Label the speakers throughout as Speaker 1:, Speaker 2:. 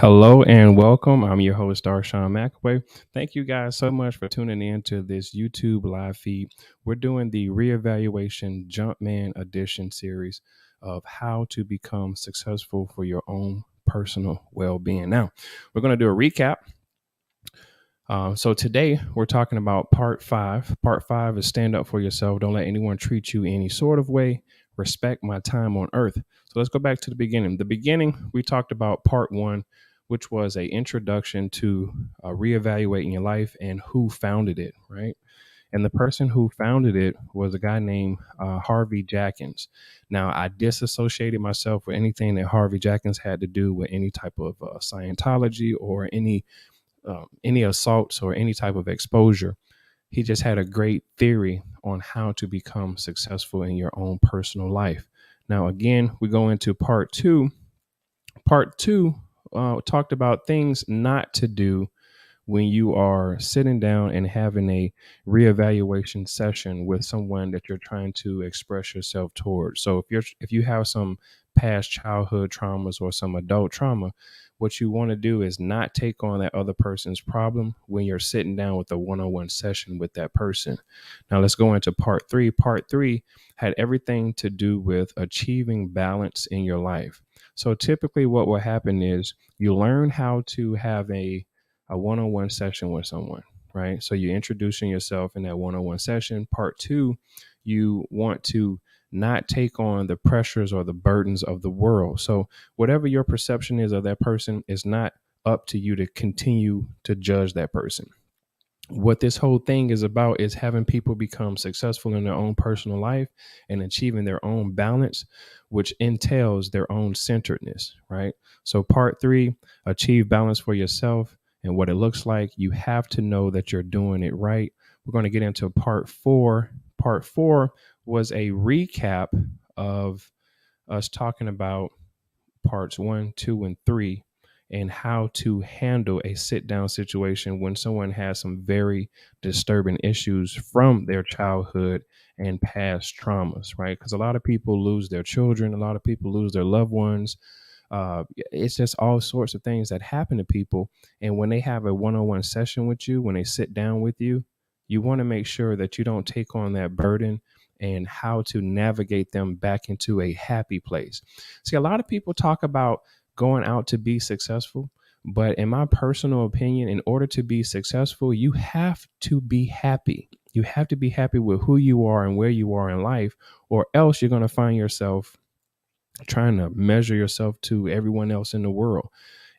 Speaker 1: Hello and welcome. I'm your host, Darshawn McAway. Thank you guys so much for tuning in to this YouTube live feed. We're doing the reevaluation Jumpman edition series of how to become successful for your own personal well-being. Now, we're going to do a recap. So today we're talking about part five. Part five is stand up for yourself. Don't let anyone treat you any sort of way. Respect my time on earth. So let's go back to the beginning. The beginning, we talked about part one, which was a introduction to reevaluating your life and who founded it, right? And the person who founded it was a guy named Harvey Jackins. Now, I disassociated myself with anything that Harvey Jackins had to do with any type of Scientology or any assaults or any type of exposure. He just had a great theory on how to become successful in your own personal life. Now, again, we go into part two. Part two talked about things not to do when you are sitting down and having a reevaluation session with someone that you're trying to express yourself towards. So if you have some past childhood traumas or some adult trauma, what you want to do is not take on that other person's problem when you're sitting down with a one-on-one session with that person. Now let's go into part three. Part three had everything to do with achieving balance in your life. So typically what will happen is you learn how to have a one-on-one session with someone, right? So you're introducing yourself in that one-on-one session. Part two, you want to not take on the pressures or the burdens of the world. So whatever your perception is of that person is not up to you to continue to judge that person. What this whole thing is about is having people become successful in their own personal life and achieving their own balance, which entails their own centeredness, right? So part three, achieve balance for yourself and what it looks like. You have to know that you're doing it right. We're going to get into part four. Part four was a recap of us talking about parts one, two, and three, and how to handle a sit down situation when someone has some very disturbing issues from their childhood and past traumas, right? Because a lot of people lose their children, a lot of people lose their loved ones. It's just all sorts of things that happen to people. And when they have a one on one session with you, when they sit down with you, you want to make sure that you don't take on that burden and how to navigate them back into a happy place. See, a lot of people talk about going out to be successful, but in my personal opinion, in order to be successful, you have to be happy. You have to be happy with who you are and where you are in life, or else you're going to find yourself trying to measure yourself to everyone else in the world.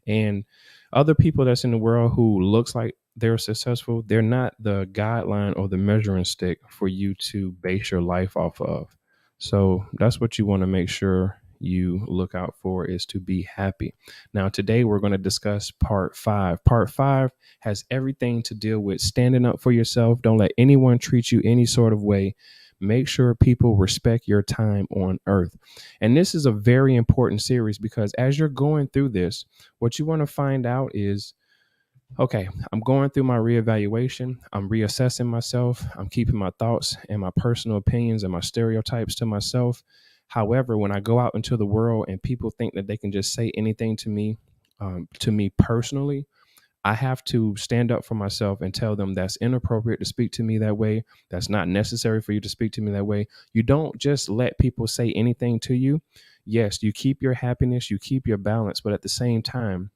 Speaker 1: And other people that's in the world who looks like they're successful, they're not the guideline or the measuring stick for you to base your life off of. So that's what you want to make sure you look out for, is to be happy. Now, today we're going to discuss part five. Part five has everything to deal with standing up for yourself. Don't let anyone treat you any sort of way. Make sure people respect your time on earth. And this is a very important series because as you're going through this, what you want to find out is, okay, I'm going through my reevaluation. I'm reassessing myself. I'm keeping my thoughts and my personal opinions and my stereotypes to myself. However, when I go out into the world and people think that they can just say anything to me personally, I have to stand up for myself and tell them that's inappropriate to speak to me that way. That's not necessary for you to speak to me that way. You don't just let people say anything to you. Yes, you keep your happiness, you keep your balance, but at the same time,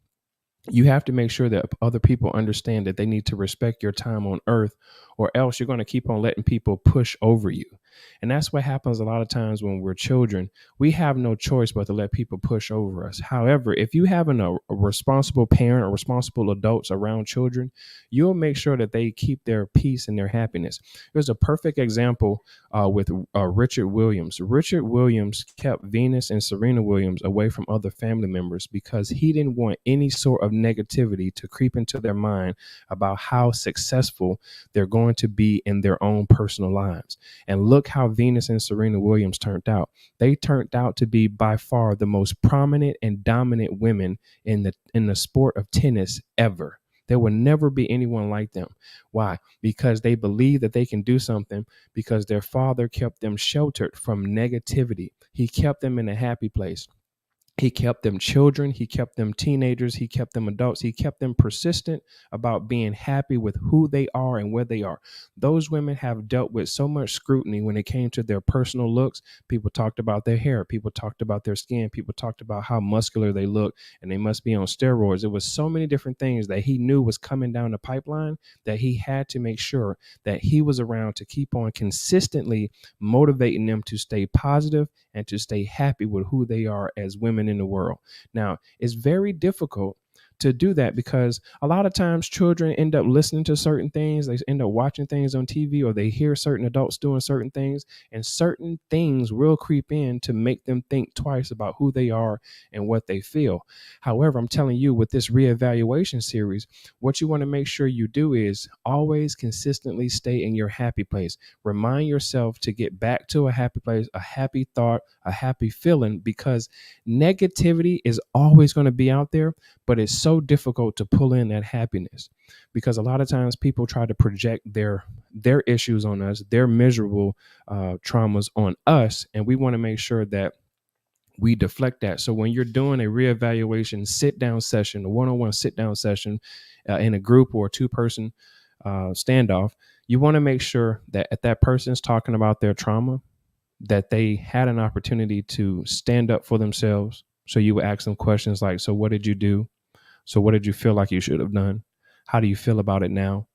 Speaker 1: you have to make sure that other people understand that they need to respect your time on earth, or else you're going to keep on letting people push over you. And that's what happens a lot of times when we're children. We have no choice but to let people push over us. However, if you have a responsible parent or responsible adults around children, you'll make sure that they keep their peace and their happiness. There's a perfect example with Richard Williams. Richard Williams kept Venus and Serena Williams away from other family members because he didn't want any sort of negativity to creep into their mind about how successful they're going to be in their own personal lives. And look how Venus and Serena Williams turned out. They turned out to be by far the most prominent and dominant women in the sport of tennis ever. There will never be anyone like them. Why? Because they believe that they can do something because their father kept them sheltered from negativity. He kept them in a happy place. He kept them children, he kept them teenagers, he kept them adults, he kept them persistent about being happy with who they are and where they are. Those women have dealt with so much scrutiny when it came to their personal looks. People talked about their hair, people talked about their skin, people talked about how muscular they look and they must be on steroids. It was so many different things that he knew was coming down the pipeline that he had to make sure that he was around to keep on consistently motivating them to stay positive and to stay happy with who they are as women in the world. Now, it's very difficult to do that because a lot of times children end up listening to certain things, they end up watching things on TV, or they hear certain adults doing certain things, and certain things will creep in to make them think twice about who they are and what they feel. However, I'm telling you, with this reevaluation series, what you want to make sure you do is always consistently stay in your happy place. Remind yourself to get back to a happy place, a happy thought, a happy feeling, because negativity is always going to be out there, but it's so difficult to pull in that happiness because a lot of times people try to project their issues on us, their miserable traumas on us, and we want to make sure that we deflect that. So when you're doing a reevaluation sit down session, a one-on-one sit down session in a group or a two-person standoff, you want to make sure that if that person's talking about their trauma, that they had an opportunity to stand up for themselves. So you would ask them questions like, so what did you do? So what did you feel like you should have done? How do you feel about it now?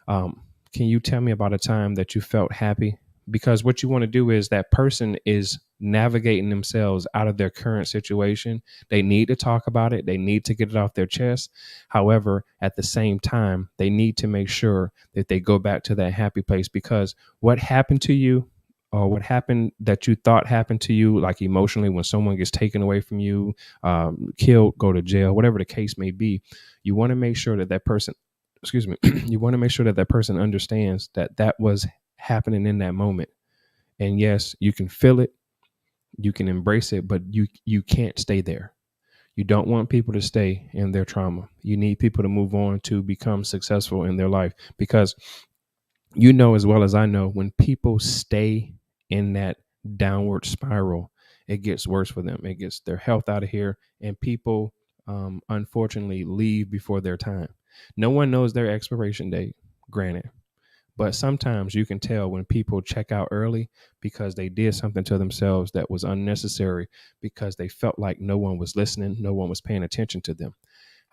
Speaker 1: Can you tell me about a time that you felt happy? Because what you want to do is that person is navigating themselves out of their current situation. They need to talk about it. They need to get it off their chest. However, at the same time, they need to make sure that they go back to that happy place, because what happened to you, or what happened that you thought happened to you, like emotionally, when someone gets taken away from you, killed, go to jail, whatever the case may be, you want to make sure that that person, excuse me, you want to make sure that that person understands that that was happening in that moment. And yes, you can feel it, you can embrace it, but you can't stay there. You don't want people to stay in their trauma. You need people to move on to become successful in their life, because you know as well as I know, when people stay in that downward spiral, it gets worse for them. It gets their health out of here, and people unfortunately leave before their time. No one knows their expiration date, granted, but sometimes you can tell when people check out early because they did something to themselves that was unnecessary, because they felt like no one was listening, no one was paying attention to them.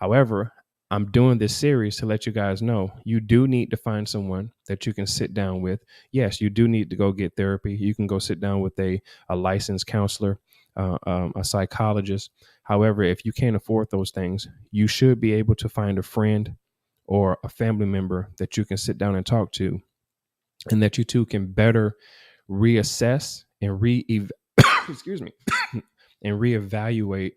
Speaker 1: However, I'm doing this series to let you guys know you do need to find someone that you can sit down with. Yes, you do need to go get therapy. You can go sit down with a licensed counselor, a psychologist. However, if you can't afford those things, you should be able to find a friend or a family member that you can sit down and talk to, and that you two can better reassess and excuse me, and reevaluate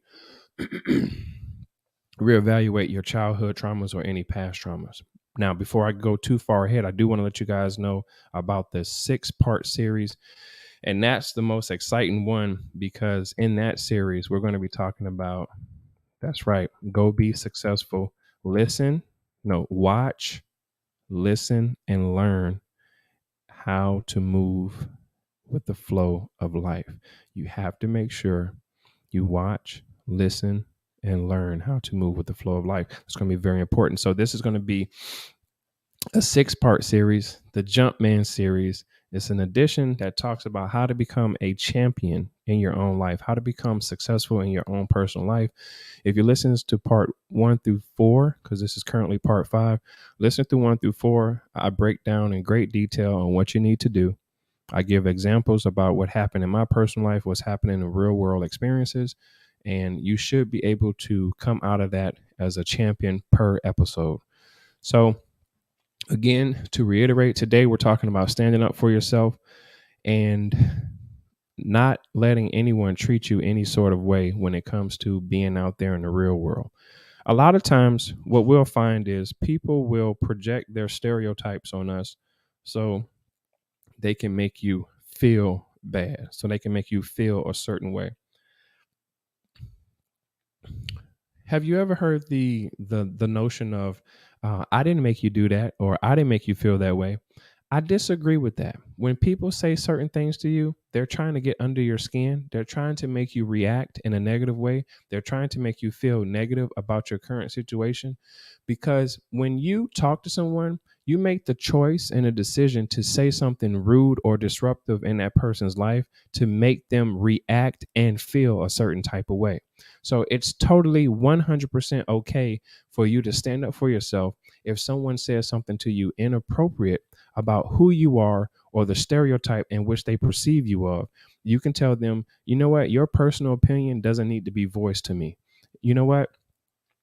Speaker 1: your childhood traumas or any past traumas. Now, before I go too far ahead, I do want to let you guys know about the 6-part series. And that's the most exciting one, because in that series, we're going to be talking about, that's right, go be successful. Watch, listen, and learn how to move with the flow of life. You have to make sure you watch, listen, and learn how to move with the flow of life. It's going to be very important. So this is going to be a 6-part series, the Jumpman series. It's an edition that talks about how to become a champion in your own life, how to become successful in your own personal life. If you listen to part 1 through 4, because this is currently part 5, listen through 1 through 4. I break down in great detail on what you need to do. I give examples about what happened in my personal life, what's happening in real world experiences, and you should be able to come out of that as a champion per episode. So again, to reiterate, today we're talking about standing up for yourself and not letting anyone treat you any sort of way when it comes to being out there in the real world. A lot of times what we'll find is people will project their stereotypes on us so they can make you feel bad, so they can make you feel a certain way. Have you ever heard the notion of I didn't make you do that, or I didn't make you feel that way? I disagree with that. When people say certain things to you, they're trying to get under your skin. They're trying to make you react in a negative way. They're trying to make you feel negative about your current situation. Because when you talk to someone, you make the choice and a decision to say something rude or disruptive in that person's life to make them react and feel a certain type of way. So it's totally 100% okay for you to stand up for yourself if someone says something to you inappropriate about who you are or the stereotype in which they perceive you of. You can tell them, you know what, your personal opinion doesn't need to be voiced to me. You know what?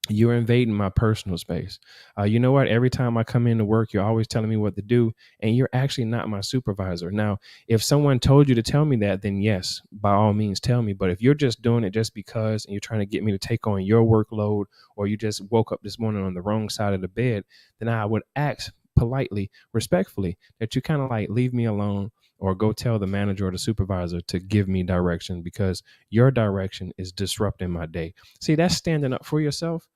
Speaker 1: You're invading my personal space. You know what? Every time I come into work, you're always telling me what to do, and you're actually not my supervisor. Now, if someone told you to tell me that, then yes, by all means, tell me. But if you're just doing it just because and you're trying to get me to take on your workload, or you just woke up this morning on the wrong side of the bed, then I would ask politely, respectfully, that you kind of like leave me alone or go tell the manager or the supervisor to give me direction because your direction is disrupting my day. See, that's standing up for yourself.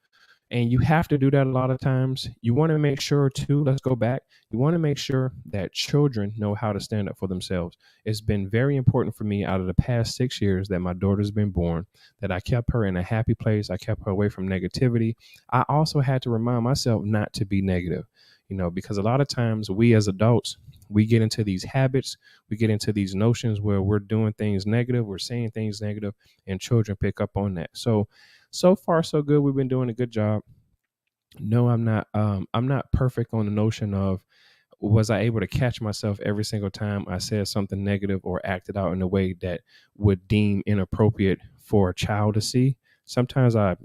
Speaker 1: And you have to do that a lot of times. You want to make sure, too, let's go back. You want to make sure that children know how to stand up for themselves. It's been very important for me out of the past 6 years that my daughter's been born, that I kept her in a happy place. I kept her away from negativity. I also had to remind myself not to be negative, because a lot of times we as adults, we get into these habits, we get into these notions where we're doing things negative, we're saying things negative, and children pick up on that. So far so good. We've been doing a good job. No, I'm not. I'm not perfect on the notion of was I able to catch myself every single time I said something negative or acted out in a way that would deem inappropriate for a child to see. Sometimes I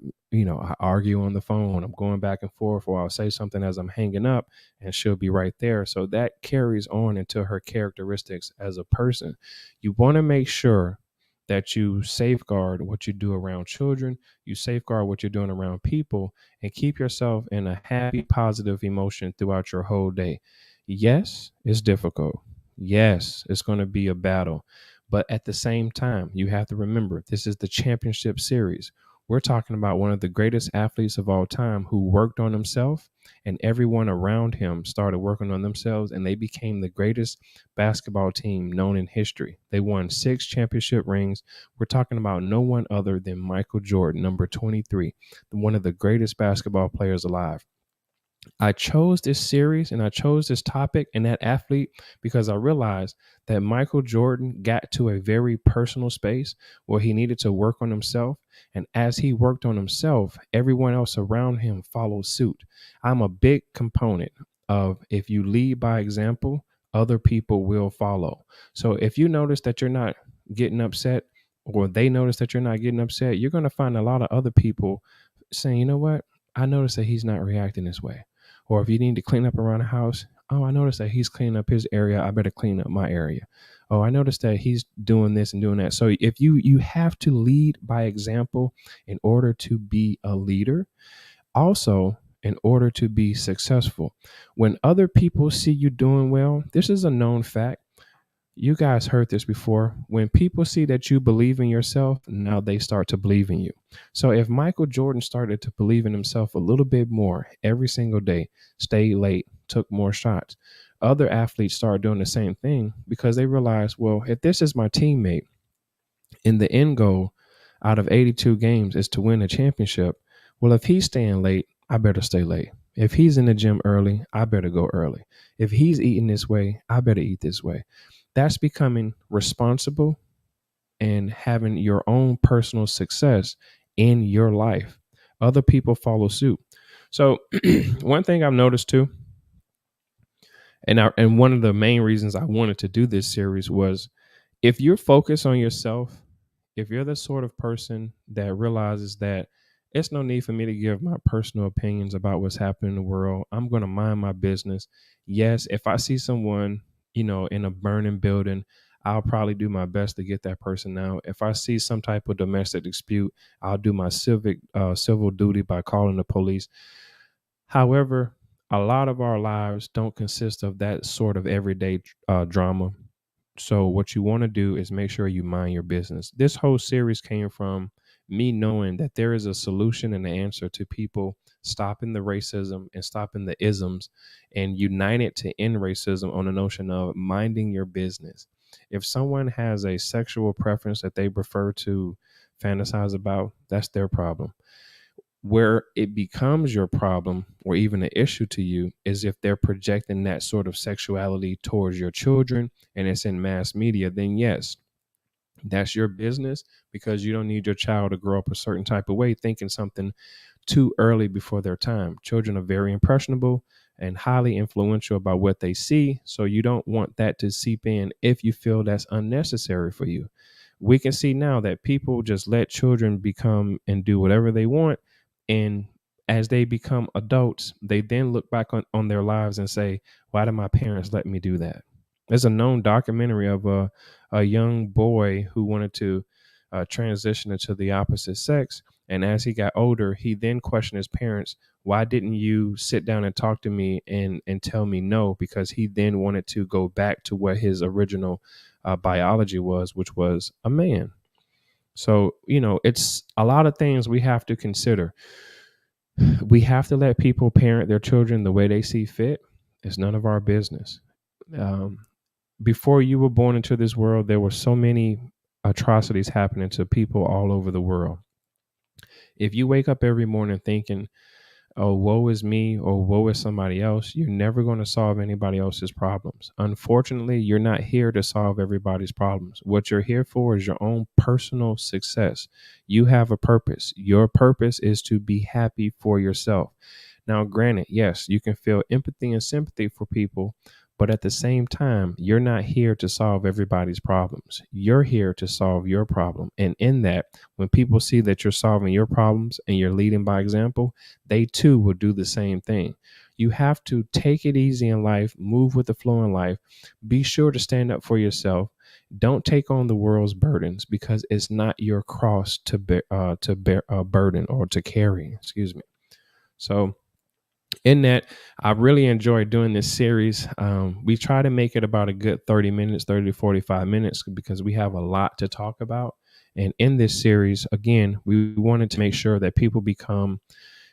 Speaker 1: argue on the phone. I'm going back and forth, or I'll say something as I'm hanging up, and she'll be right there. So that carries on into her characteristics as a person. You want to make sure that you safeguard what you do around children, you safeguard what you're doing around people, and keep yourself in a happy, positive emotion throughout your whole day. Yes, it's difficult. Yes, it's going to be a battle. But at the same time, you have to remember this is the championship series. We're talking about one of the greatest athletes of all time who worked on himself, and everyone around him started working on themselves, and they became the greatest basketball team known in history. They won 6 championship rings. We're talking about no one other than Michael Jordan, number 23, one of the greatest basketball players alive. I chose this series and I chose this topic and that athlete because I realized that Michael Jordan got to a very personal space where he needed to work on himself. And as he worked on himself, everyone else around him followed suit. I'm a big component of if you lead by example, other people will follow. So if you notice that you're not getting upset, or they notice that you're not getting upset, you're going to find a lot of other people saying, you know what? I noticed that he's not reacting this way. Or if you need to clean up around the house, oh, I noticed that he's cleaning up his area. I better clean up my area. Oh, I noticed that he's doing this and doing that. So if you have to lead by example in order to be a leader, also in order to be successful. When other people see you doing well, this is a known fact. You guys heard this before. When people see that you believe in yourself, now they start to believe in you. So if Michael Jordan started to believe in himself a little bit more every single day, stayed late, took more shots, other athletes started doing the same thing because they realized, well, if this is my teammate and the end goal out of 82 games is to win a championship, well, if he's staying late, I better stay late. If he's in the gym early, I better go early. If he's eating this way, I better eat this way. That's becoming responsible and having your own personal success in your life. Other people follow suit. So one thing I've noticed too, and one of the main reasons I wanted to do this series was if you're focused on yourself, if you're the sort of person that realizes that it's no need for me to give my personal opinions about what's happening in the world, I'm going to mind my business. Yes, if I see someone, in a burning building, I'll probably do my best to get that person out. If I see some type of domestic dispute, I'll do my civil duty by calling the police. However, a lot of our lives don't consist of that sort of everyday drama. So what you want to do is make sure you mind your business. This whole series came from Me knowing that there is a solution and an answer to people stopping the racism and stopping the isms and united to end racism on the notion of minding your business. If someone has a sexual preference that they prefer to fantasize about, that's their problem. Where it becomes your problem or even an issue to you is if they're projecting that sort of sexuality towards your children and it's in mass media, then yes, that's your business, because you don't need your child to grow up a certain type of way thinking something too early before their time. Children are very impressionable and highly influential about what they see. So you don't want that to seep in if you feel that's unnecessary for you. We can see now that people just let children become and do whatever they want. And as they become adults, they then look back on their lives and say, why did my parents let me do that? There's a known documentary of a young boy who wanted to transition into the opposite sex. And as he got older, he then questioned his parents, why didn't you sit down and talk to me and tell me no? Because he then wanted to go back to what his original biology was, which was a man. So, it's a lot of things we have to consider. We have to let people parent their children the way they see fit. It's none of our business. Um, Before you were born into this world, there were so many atrocities happening to people all over the world. If you wake up every morning thinking, oh, woe is me or woe is somebody else, you're never going to solve anybody else's problems. Unfortunately, you're not here to solve everybody's problems. What you're here for is your own personal success. You have a purpose. Your purpose is to be happy for yourself. Now, granted, yes, you can feel empathy and sympathy for people, but at the same time, you're not here to solve everybody's problems. You're here to solve your problem. And in that, when people see that you're solving your problems and you're leading by example, they too will do the same thing. You have to take it easy in life, move with the flow in life, be sure to stand up for yourself. Don't take on the world's burdens, because it's not your cross to bear a burden or to carry. Excuse me. So, in that, I really enjoyed doing this series. We try to make it about a good 30 minutes, 30 to 45 minutes, because we have a lot to talk about. And in this series, again, we wanted to make sure that people become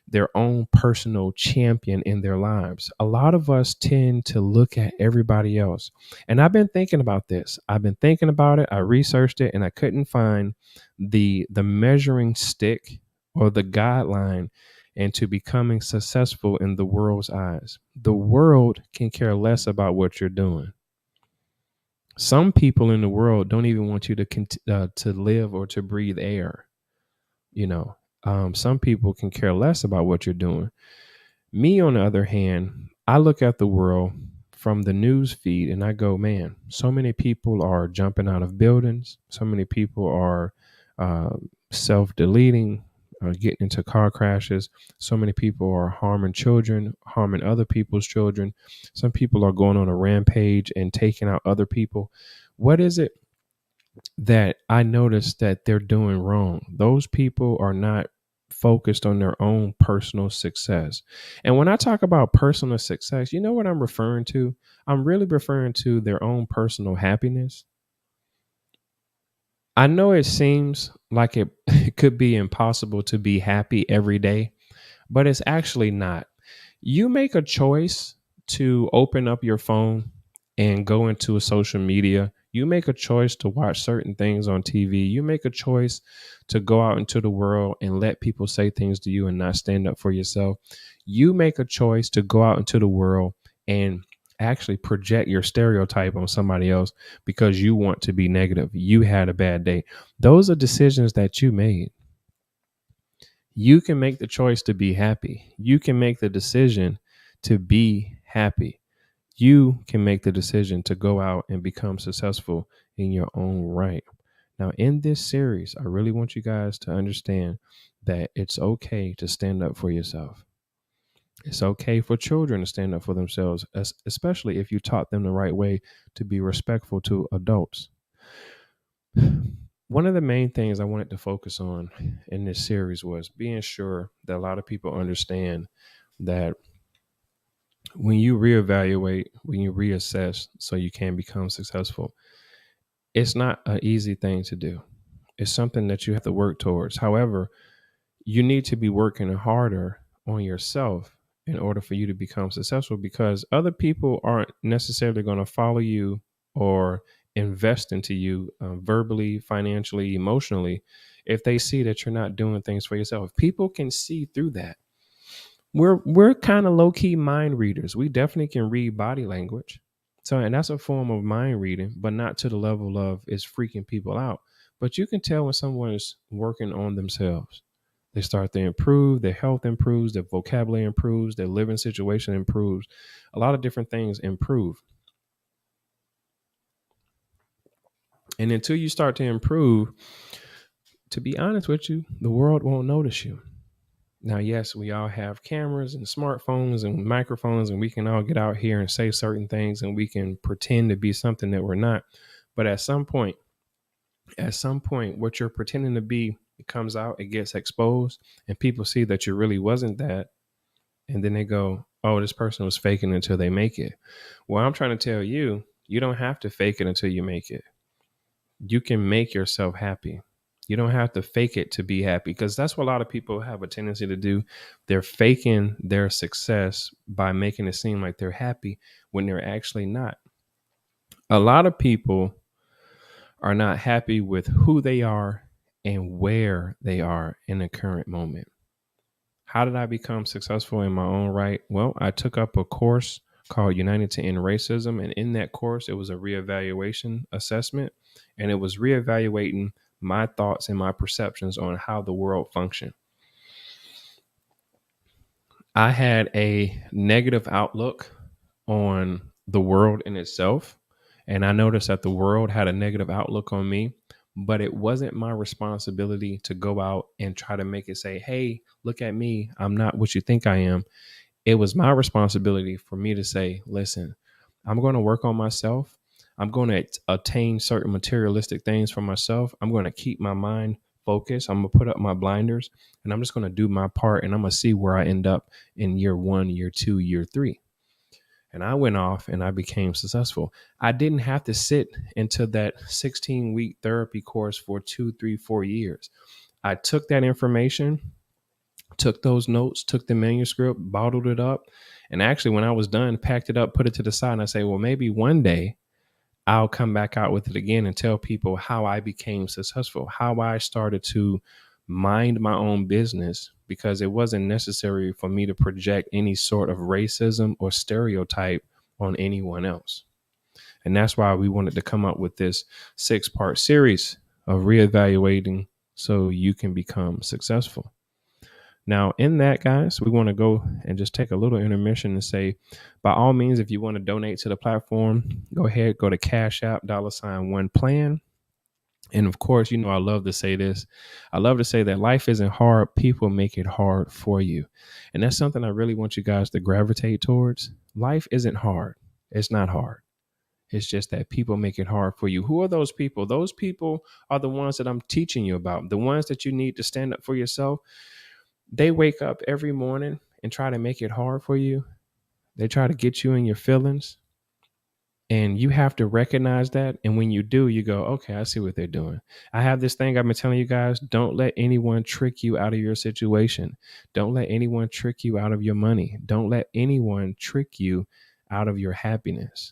Speaker 1: their own personal champion in their lives. A lot of us tend to look at everybody else. And I've been thinking about this. I've been thinking about it. I researched it and I couldn't find the measuring stick or the guideline into becoming successful in the world's eyes. The world can care less about what you're doing. Some people in the world don't even want you to live or to breathe air. You know, some people can care less about what you're doing. Me, on the other hand, I look at the world from the news feed and I go, man, so many people are jumping out of buildings. So many people are self-deleting, getting into car crashes. So many people are harming children, harming other people's children. Some people are going on a rampage and taking out other people. What is it that I noticed that they're doing wrong? Those people are not focused on their own personal success. And when I talk about personal success, you know what I'm referring to? I'm really referring to their own personal happiness. I know it seems like it could be impossible to be happy every day, but it's actually not. You make a choice to open up your phone and go into a social media. You make a choice to watch certain things on TV. You make a choice to go out into the world and let people say things to you and not stand up for yourself. You make a choice to go out into the world and actually project your stereotype on somebody else because you want to be negative. You had a bad day. Those are decisions that you made. You can make the choice to be happy. You can make the decision to be happy. You can make the decision to go out and become successful in your own right. Now, in this series, I really want you guys to understand that it's okay to stand up for yourself. It's okay for children to stand up for themselves, especially if you taught them the right way to be respectful to adults. One of the main things I wanted to focus on in this series was being sure that a lot of people understand that when you reevaluate, when you reassess so you can become successful, it's not an easy thing to do. It's something that you have to work towards. However, you need to be working harder on yourself in order for you to become successful, because other people aren't necessarily going to follow you or invest into you verbally, financially, emotionally, if they see that you're not doing things for yourself. People can see through that. We're kind of low key mind readers. We definitely can read body language. So, and that's a form of mind reading, but not to the level of it's freaking people out. But you can tell when someone is working on themselves. They start to improve, their health improves, their vocabulary improves, their living situation improves. A lot of different things improve. And until you start to improve, to be honest with you, the world won't notice you. Now, yes, we all have cameras and smartphones and microphones, and we can all get out here and say certain things and we can pretend to be something that we're not. But at some point, what you're pretending to be, it comes out, it gets exposed, and people see that you really wasn't that. And then they go, oh, this person was faking until they make it. Well, I'm trying to tell you, you don't have to fake it until you make it. You can make yourself happy. You don't have to fake it to be happy, because that's what a lot of people have a tendency to do. They're faking their success by making it seem like they're happy when they're actually not. A lot of people are not happy with who they are and where they are in the current moment. How did I become successful in my own right? Well, I took up a course called United to End Racism. And in that course, it was a reevaluation assessment. And it was reevaluating my thoughts and my perceptions on how the world functioned. I had a negative outlook on the world in itself. And I noticed that the world had a negative outlook on me. But it wasn't my responsibility to go out and try to make it say, hey, look at me. I'm not what you think I am. It was my responsibility for me to say, listen, I'm going to work on myself. I'm going to attain certain materialistic things for myself. I'm going to keep my mind focused. I'm going to put up my blinders and I'm just going to do my part. And I'm going to see where I end up in year 1, year 2, year 3. And I went off and I became successful. I didn't have to sit into that 16-week therapy course for 2, 3, 4 years. I took that information, took those notes, took the manuscript, bottled it up. And actually, when I was done, packed it up, put it to the side. And I say, well, maybe one day I'll come back out with it again and tell people how I became successful, how I started to mind my own business, because it wasn't necessary for me to project any sort of racism or stereotype on anyone else. And that's why we wanted to come up with this 6-part series of reevaluating so you can become successful. Now, in that, guys, we want to go and just take a little intermission and say, by all means, if you want to donate to the platform, go ahead, go to Cash App, $1plan. And of course, I love to say this. I love to say that life isn't hard. People make it hard for you. And that's something I really want you guys to gravitate towards. Life isn't hard. It's not hard. It's just that people make it hard for you. Who are those people? Those people are the ones that I'm teaching you about, the ones that you need to stand up for yourself. They wake up every morning and try to make it hard for you. They try to get you in your feelings. And you have to recognize that. And when you do, you go, okay, I see what they're doing. I have this thing I've been telling you guys. Don't let anyone trick you out of your situation. Don't let anyone trick you out of your money. Don't let anyone trick you out of your happiness.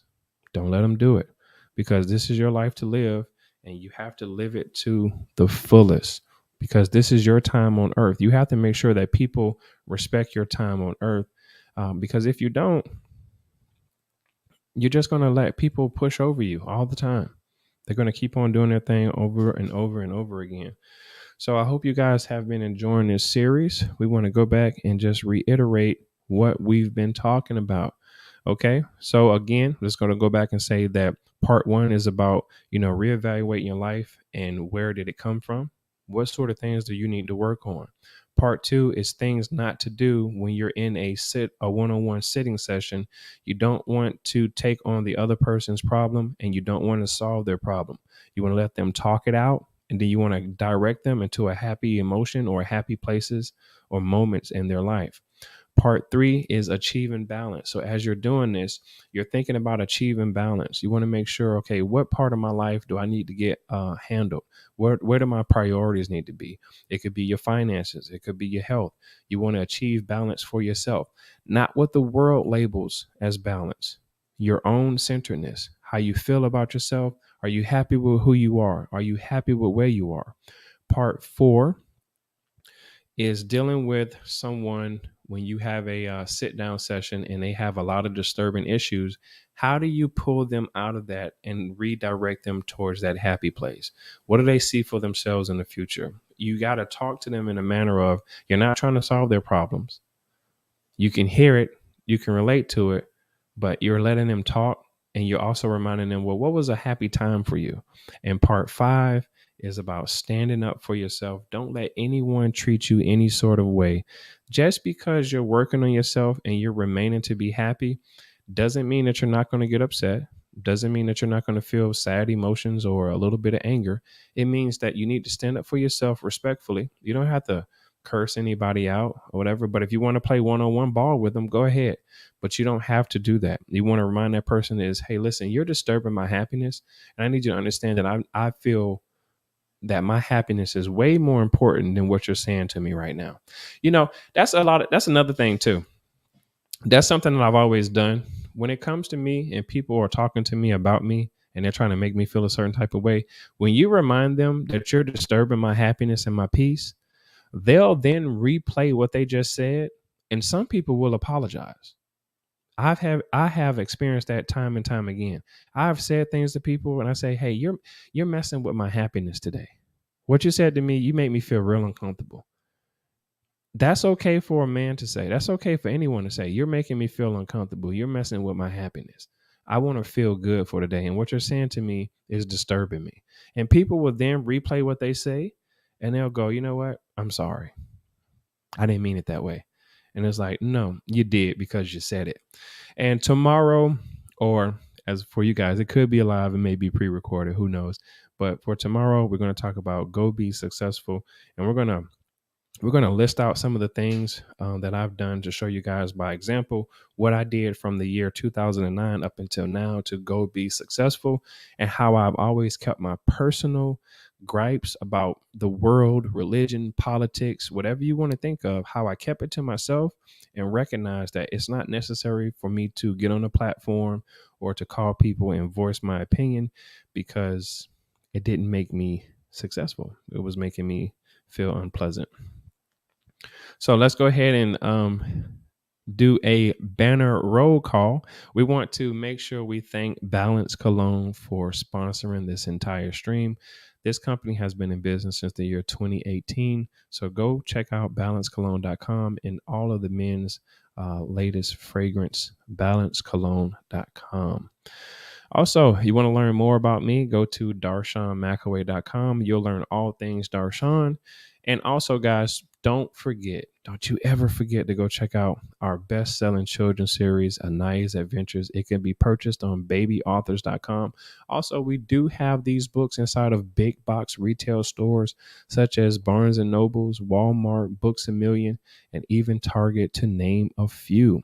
Speaker 1: Don't let them do it, because this is your life to live and you have to live it to the fullest, because this is your time on earth. You have to make sure that people respect your time on earth, because if you don't, you're just going to let people push over you all the time. They're going to keep on doing their thing over and over and over again. So I hope you guys have been enjoying this series. We want to go back and just reiterate what we've been talking about. Okay. So again, I'm just going to go back and say that part 1 is about, reevaluating your life and where did it come from? What sort of things do you need to work on? Part 2 is things not to do when you're in a one-on-one sitting session. You don't want to take on the other person's problem and you don't want to solve their problem. You want to let them talk it out, and then you want to direct them into a happy emotion or happy places or moments in their life. Part 3 is achieving balance. So as you're doing this, you're thinking about achieving balance. You want to make sure, okay, what part of my life do I need to get handled? Where do my priorities need to be? It could be your finances. It could be your health. You want to achieve balance for yourself, not what the world labels as balance. Your own centeredness, how you feel about yourself. Are you happy with who you are? Are you happy with where you are? Part 4 is dealing with someone when you have a sit down session and they have a lot of disturbing issues. How do you pull them out of that and redirect them towards that happy place? What do they see for themselves in the future? You got to talk to them in a manner of, you're not trying to solve their problems. You can hear it, you can relate to it, but you're letting them talk, and you're also reminding them, well, what was a happy time for you? And part 5 is about standing up for yourself. Don't let anyone treat you any sort of way. Just because you're working on yourself and you're remaining to be happy doesn't mean that you're not going to get upset. Doesn't mean that you're not going to feel sad emotions or a little bit of anger. It means that you need to stand up for yourself respectfully. You don't have to curse anybody out or whatever. But if you want to play one-on-one ball with them, go ahead. But you don't have to do that. You want to remind that person is, hey, listen, you're disturbing my happiness. And I need you to understand that I feel that my happiness is way more important than what you're saying to me right now. That's that's another thing too. That's something that I've always done. When it comes to me and people are talking to me about me and they're trying to make me feel a certain type of way, when you remind them that you're disturbing my happiness and my peace, they'll then replay what they just said, and some people will apologize. I have experienced that time and time again. I've said things to people and I say, "Hey, you're messing with my happiness today. What you said to me, you made me feel real uncomfortable." That's okay for a man to say. That's okay for anyone to say. You're making me feel uncomfortable. You're messing with my happiness. I want to feel good for today, and what you're saying to me is disturbing me. And people will then replay what they say, and they'll go, "You know what? I'm sorry. I didn't mean it that way." And it's like, no, you did, because you said it. And tomorrow, or as for you guys, it could be live and maybe pre-recorded, who knows. But for tomorrow, we're going to talk about go be successful. And we're going to list out some of the things that I've done to show you guys by example what I did from the year 2009 up until now to go be successful, and how I've always kept my personal gripes about the world, religion, politics, whatever you want to think of, how I kept it to myself and recognized that it's not necessary for me to get on a platform or to call people and voice my opinion, because it didn't make me successful. It was making me feel unpleasant. So let's go ahead and do a banner roll call. We want to make sure we thank Balance Cologne for sponsoring this entire stream. This company has been in business since the year 2018. So go check out balancecologne.com and all of the men's latest fragrance, balancecologne.com. Also, you want to learn more about me, go to darshawnmcaway.com. You'll learn all things Darshawn. And also, guys, don't you ever forget to go check out our best-selling children's series, Anaya's Adventures. It can be purchased on babyauthors.com. Also, we do have these books inside of big box retail stores such as Barnes & Nobles, Walmart, Books A Million, and even Target, to name a few.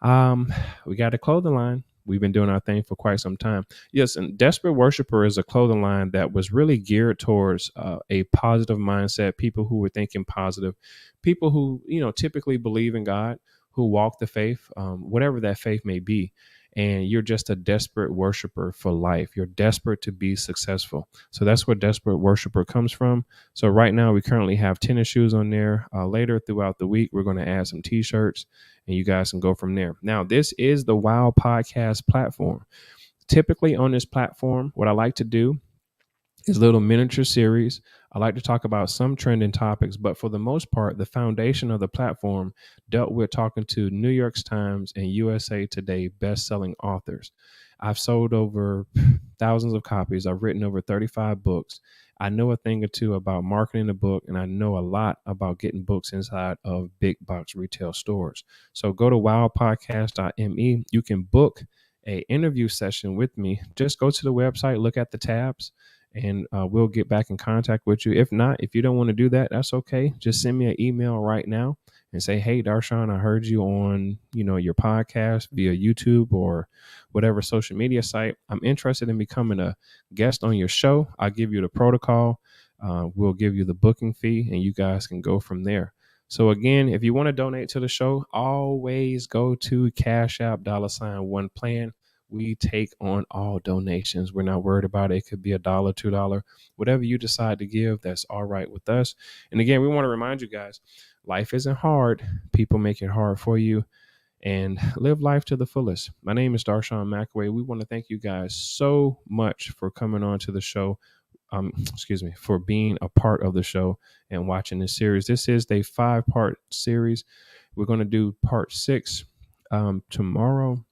Speaker 1: We got a clothing line. We've been doing our thing for quite some time. Yes, and Desperate Worshipper is a clothing line that was really geared towards a positive mindset, people who were thinking positive, people who, typically believe in God, who walk the faith, whatever that faith may be. And you're just a desperate worshiper for life. You're desperate to be successful. So that's where Desperate Worshiper comes from. So right now we currently have tennis shoes on there. Later throughout the week, we're going to add some t-shirts, and you guys can go from there. Now, this is the WOW Podcast platform. Typically on this platform, what I like to do is little miniature series. I like to talk about some trending topics, but for the most part, the foundation of the platform dealt with talking to New York Times and USA Today best-selling authors. I've sold over thousands of copies. I've written over 35 books. I know a thing or two about marketing a book, and I know a lot about getting books inside of big box retail stores. So go to wowpodcast.me. You can book an interview session with me. Just go to the website, look at the tabs, and we'll get back in contact with you. If not, if you don't want to do that, that's okay. Just send me an email right now, and say, hey, Darshan, I heard you on, your podcast via YouTube or whatever social media site. I'm interested in becoming a guest on your show. I'll give you the protocol. We'll give you the booking fee, and you guys can go from there. So again, if you want to donate to the show, always go to Cash App $1 plan. We take on all donations. We're not worried about it. It could be $1, $2, whatever you decide to give. That's all right with us. And again, we want to remind you guys, life isn't hard. People make it hard for you, and live life to the fullest. My name is Darshan McAway. We want to thank you guys so much for coming on to the show. For being a part of the show and watching this series. This is a 5-part series. We're going to do part 6 tomorrow.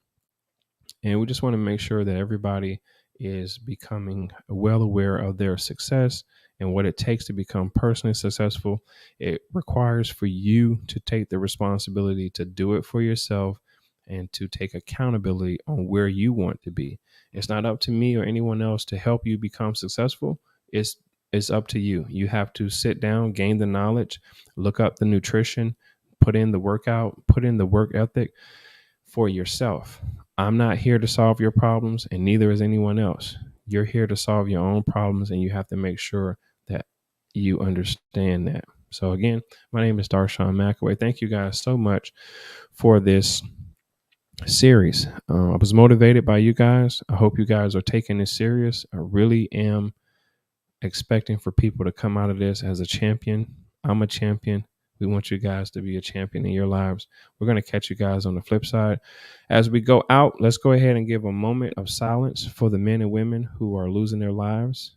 Speaker 1: And we just want to make sure that everybody is becoming well aware of their success and what it takes to become personally successful. It requires for you to take the responsibility to do it for yourself and to take accountability on where you want to be. It's not up to me or anyone else to help you become successful. It's up to you. You have to sit down, gain the knowledge, look up the nutrition, put in the workout, put in the work ethic for yourself. I'm not here to solve your problems, and neither is anyone else. You're here to solve your own problems, and you have to make sure that you understand that. So again, my name is Darshan McAway. Thank you guys so much for this series. I was motivated by you guys. I hope you guys are taking this serious. I really am expecting for people to come out of this as a champion. I'm a champion. We want you guys to be a champion in your lives. We're going to catch you guys on the flip side. As we go out, let's go ahead and give a moment of silence for the men and women who are losing their lives,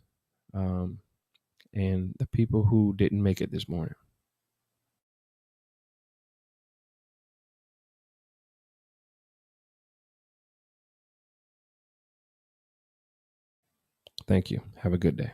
Speaker 1: and the people who didn't make it this morning. Thank you. Have a good day.